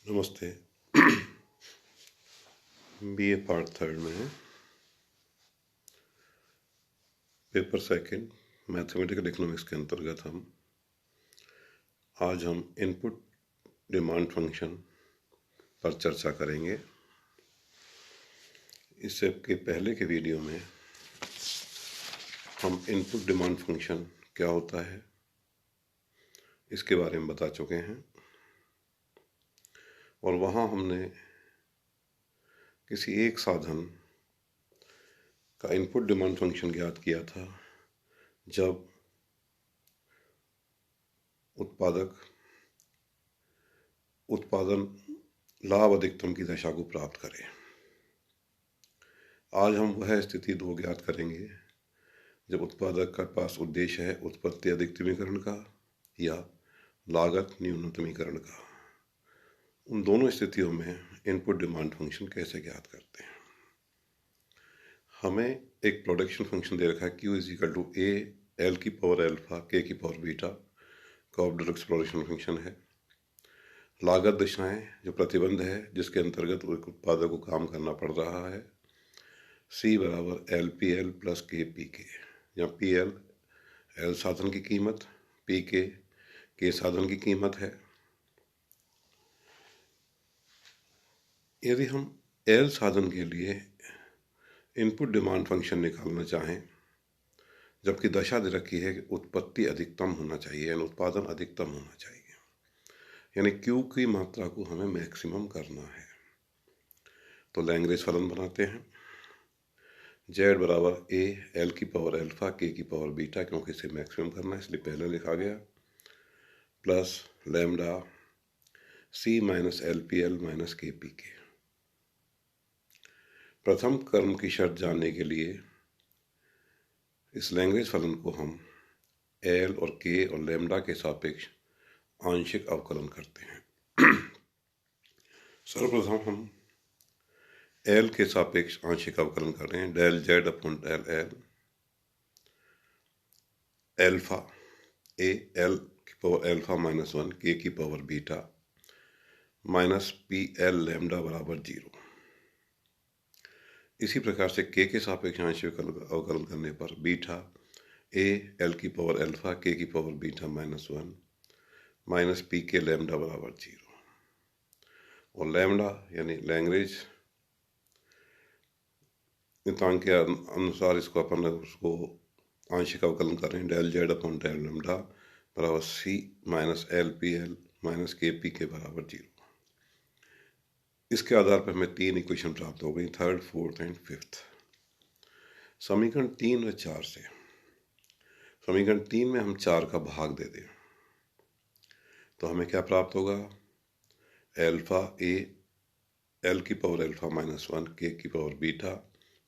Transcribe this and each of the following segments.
नमस्ते। BA part third में paper second mathematical economics के अंतर्गत आज हम इनपुट डिमांड फंक्शन पर चर्चा करेंगे। इससे के पहले के वीडियो में हम इनपुट डिमांड फंक्शन क्या होता है इसके बारे में बता चुके हैं और वहाँ हमने किसी एक साधन का इनपुट डिमांड फंक्शन ज्ञात किया था जब उत्पादन लाभ अधिकतम की दशा को प्राप्त करे। आज हम वह स्थिति 2 ज्ञात करेंगे जब उत्पादक के पास उद्देश्य है उत्पत्ति अधिकतमीकरण का या लागत न्यूनतमीकरण का। उन दोनों स्थितियों में इनपुट डिमांड फंक्शन कैसे ज्ञात करते हैं। हमें एक प्रोडक्शन फंक्शन दे रखा है Q = A L की पावर अल्फा K की पावर बीटा कॉफ-डयरेक्ट प्रोडक्शन फंक्शन है। लागत दशाएं जो प्रतिबंध है जिसके अंतर्गत एक उत्पादक को काम करना पड़ रहा है C = LPL + KPK, जहाँ PL L साधन की कीमत, PK K साधन की कीमत है। यदि हम L साधन के लिए इनपुट डिमांड फंक्शन निकालना चाहें जबकि दशा दे रखी है कि उत्पत्ति अधिकतम होना चाहिए यानी उत्पादन अधिकतम होना चाहिए, यानी Q की मात्रा को हमें मैक्सिमम करना है, तो लैग्रेंज फलन बनाते हैं। Z = A L की पावर अल्फा K की पावर बीटा, क्योंकि इसे मैक्सिमम करना है इसलिए पहले लिखा गया, plus lambda C - LPL - KPK। प्रथम क्रम की शर्त जानने के लिए इस लैग्रेंज फलन को हम L और K और लैम्डा के सापेक्ष आंशिक अवकलन करते हैं। सर्वप्रथम हम L के सापेक्ष आंशिक अवकलन कर रहे हैं। डेल Z/डेल L अल्फा A L की पावर अल्फा -1 K की power beta minus PL lambda = 0। इसी प्रकार से K के सापेक्ष आंशिक अवकलन करने पर बीटा A L की पावर अल्फा K की power beta -1 minus PK lambda = 0 और लैम्डा यानी लैग्रेंज नियतांक के अनुसार इसको आंशिक अवकलन कर रहे हैं। डेल Z/डेल लैम्डा = C - LPL - KPK = 0। इसके आधार पर हमें 3 इक्वेशन प्राप्त हो गई, थर्ड, फोर्थ एंड फिफ्थ। समीकरण 3 और 4 से समीकरण 3 में हम 4 का भाग दे दें तो हमें क्या प्राप्त होगा, अल्फा A L की पावर अल्फा -1 K की पावर बीटा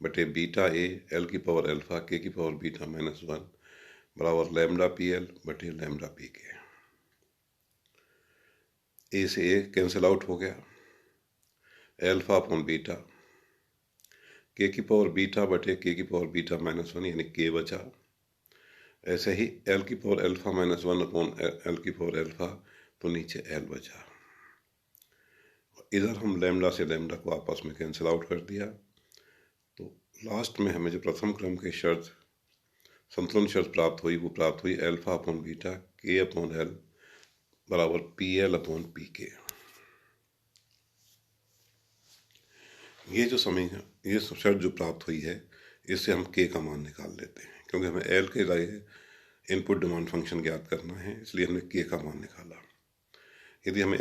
बटे बीटा A L की पावर अल्फा K की पावर बीटा -1 बराबर लैम्डा PL बटे लैम्डा PK। A से A कैंसिल आउट हो गया, अल्फा अपॉन बीटा K की पावर बीटा बटे K की पावर बीटा -1 यानी K बचा। ऐसे ही L की पावर अल्फा -1 अपॉन L की पावर अल्फा, तो नीचे L बचा। इधर हम लैम्डा से लैम्डा को आपस में कैंसिल आउट कर दिया, तो लास्ट में हमें जो प्रथम क्रम की शर्त संतुलन शर्त प्राप्त हुई अल्फा अपॉन बीटा K/L बराबर PL/PK। ये शर्त जो प्राप्त हुई है इससे हम K का मान निकाल लेते हैं, क्योंकि हमें L के लिए इनपुट डिमांड फंक्शन ज्ञात करना है इसलिए हमने K का मान निकाला। यदि हमें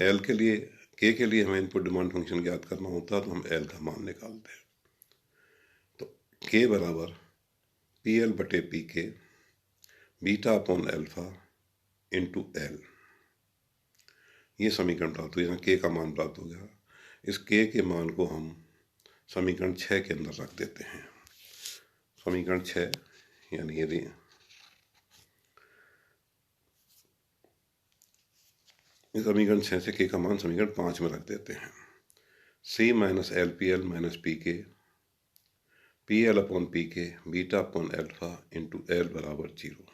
K के लिए हमें इनपुट डिमांड फंक्शन ज्ञात करना होता तो हम L का मान निकालते हैं। तो K = PL/PK beta upon alpha into L। ये समीकरण प्राप्त हुई, यहाँ K का मान प्राप्त हो गया। इस K के मान को हम समीकरण 6 के अंदर रख देते हैं। समीकरण 6 यानी यदि इस समीकरण 6 से K का मान समीकरण 5 में रख देते हैं। C - LPL - PK PL/PK beta upon alpha into L = 0।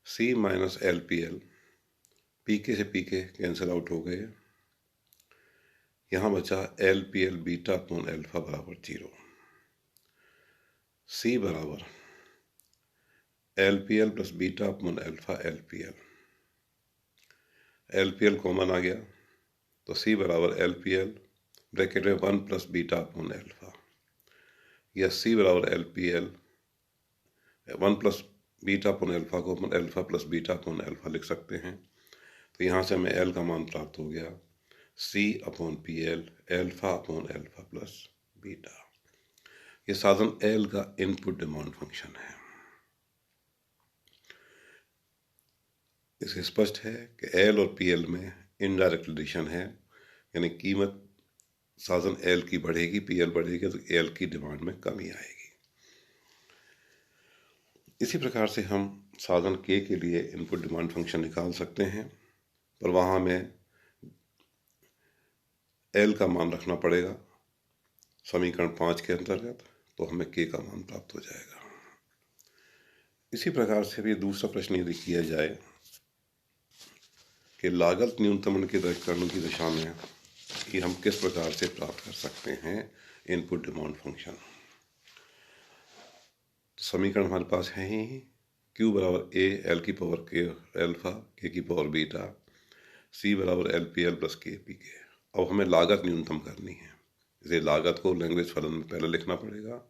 C - LPL PK से PK कैंसिल आउट हो गए, यहाँ बचा L P L beta upon alpha बराबर 0। सी बराबर L P L plus beta upon alpha L P L common आ गया, तो सी बराबर एल पी एल ब्रैकेट में 1 प्लस बीटा अपॉन एल्फा, या सी बराबर L P L 1 plus beta upon alpha को upon alpha plus beta upon alpha लिख सकते हैं। तो यहाँ से हमें एल का मान प्राप्त हो गया C upon P L alpha upon alpha plus beta. ये साधन एल का इनपुट डिमांड फंक्शन है। इससे स्पष्ट है कि एल और पी एल में इनडायरेक्ट रिलेशन है, यानी कीमत साधन एल की बढ़ेगी, पी एल बढ़ेगी तो एल की डिमांड में कमी आएगी। इसी प्रकार से हम साधन के लिए इनपुट डिमांड फंक्शन निकाल सकते हैं, पर वहाँ हमें एल का मान रखना पड़ेगा समीकरण 5 के अंतर्गत, तो हमें के का मान प्राप्त हो जाएगा। इसी प्रकार से भी दूसरा प्रश्न यदि किया जाए कि लागत न्यूनतमीकरण की दिशा में कि हम किस प्रकार से प्राप्त कर सकते हैं इनपुट डिमांड फंक्शन। समीकरण हमारे पास है ही Q बराबर ए एल की पावर के एल्फा के की पावर बीटा, C बराबर L P L plus K P के। अब हमें लागत न्यूनतम करनी है, इसे लागत को लैंग्वेज फलन में पहले लिखना पड़ेगा।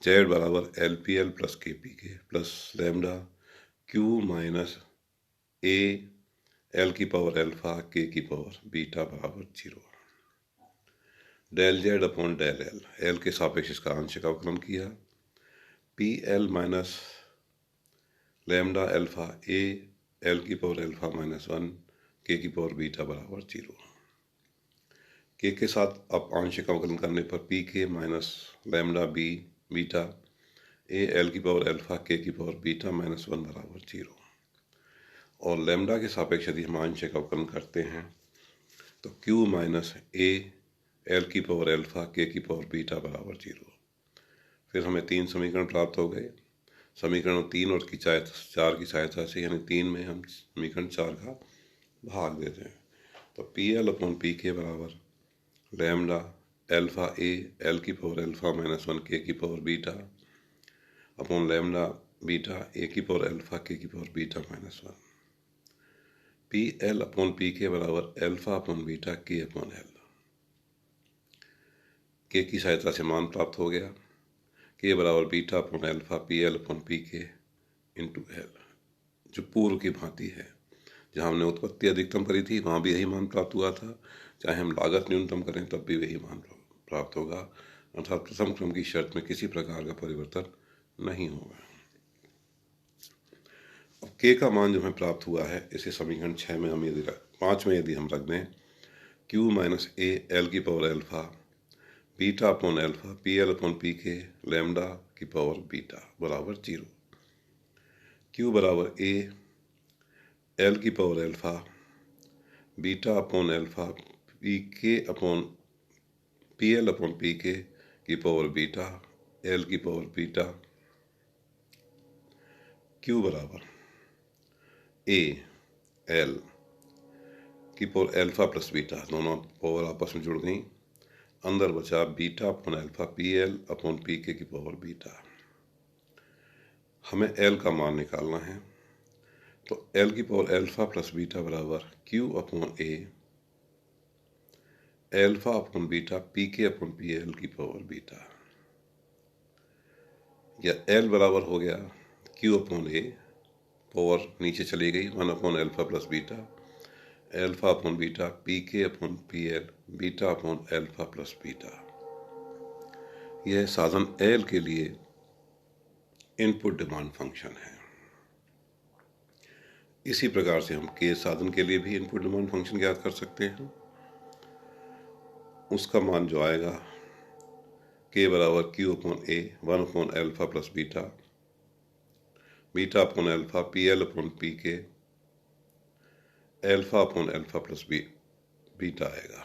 Z बराबर L P L plus K P K plus lambda Q minus A L की पावर एल्फा के की पावर बीटा बराबर 0। Del Z upon del L, L के सापेक्ष इसका आंशिक अवकलन किया, P L minus lambda alpha A L की पावर एल्फा माइनस 1 के की पावर बीटा बराबर 0। के साथ अब आंशिक अवकलन करने पर P K minus lambda B beta A L की पावर एल्फा के की पावर बीटा माइनस 1 बराबर 0। और लैम्डा के सापेक्ष यदि हम आंशिक अवकलन करते हैं तो Q माइनस ए एल की पावर एल्फा के की पावर बीटा बराबर 0। फिर हमें 3 समीकरण प्राप्त हो गए। समीकरण 3 और 4 की सहायता से, यानी 3 में हम समीकरण 4 का भाग देते हैं, तो पी एल अपॉन पी के बराबर लैम्डा एल्फा ए एल की पावर एल्फा माइनस 1 के की power beta upon lambda beta A की पावर एल्फा के की power beta minus 1। P L upon P के बराबर एल्फा अपॉन बीटा के upon L. के की सहायता से मान प्राप्त हो गया, के बराबर beta upon alpha P L upon P के इंटू एल, जो पूर्व की भांति है। जहाँ हमने उत्पत्ति अधिकतम करी थी वहाँ भी यही मान प्राप्त हुआ था, चाहे हम लागत न्यूनतम करें तब भी वही मान प्राप्त होगा, अर्थात प्रथम क्रम की शर्त में किसी प्रकार का परिवर्तन नहीं होगा। अब के का मान जो हमें प्राप्त हुआ है, इसे समीकरण 6 में हम यदि 5 में यदि हम रख दें, Q माइनस ए एल की power alpha beta upon alpha P L upon P K lambda की पावर बीटा बराबर 0। Q बराबर ए एल की power alpha beta upon alpha P K upon P L upon P K की power beta L की power beta. Q बराबर A L की power alpha plus beta, दोनों power आपस में जुड़ गई, अंदर बचा beta upon alpha P L upon P K की पावर बीटा। हमें एल का मान निकालना है, तो एल की पावर एल्फा प्लस बीटा बराबर Q अपॉन ए alpha upon beta P K upon P L की पावर बीटा, या एल बराबर हो गया Q अपॉन ए, पावर नीचे चली गई, 1 upon alpha plus beta alpha upon beta P K upon P L beta upon alpha plus beta. यह साधन एल के लिए इनपुट डिमांड फंक्शन है। इसी प्रकार से हम के साधन के लिए भी इनपुट डिमांड फंक्शन ज्ञात कर सकते हैं। उसका मान जो आएगा के बराबर Q upon A 1 upon alpha plus beta beta upon alpha P L upon P K alpha upon alpha plus beta आएगा।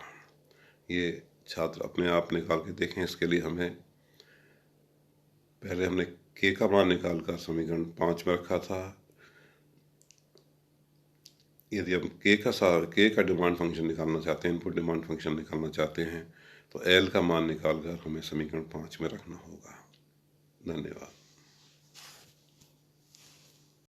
ये छात्र अपने आप निकाल के देखें। इसके लिए हमें पहले हमने के का मान निकाल कर समीकरण 5 में रखा था, यदि हम के का डिमांड फंक्शन निकालना चाहते हैं, इनपुट डिमांड फंक्शन निकालना चाहते हैं, तो एल का मान निकाल कर हमें समीकरण 5 में रखना होगा। धन्यवाद।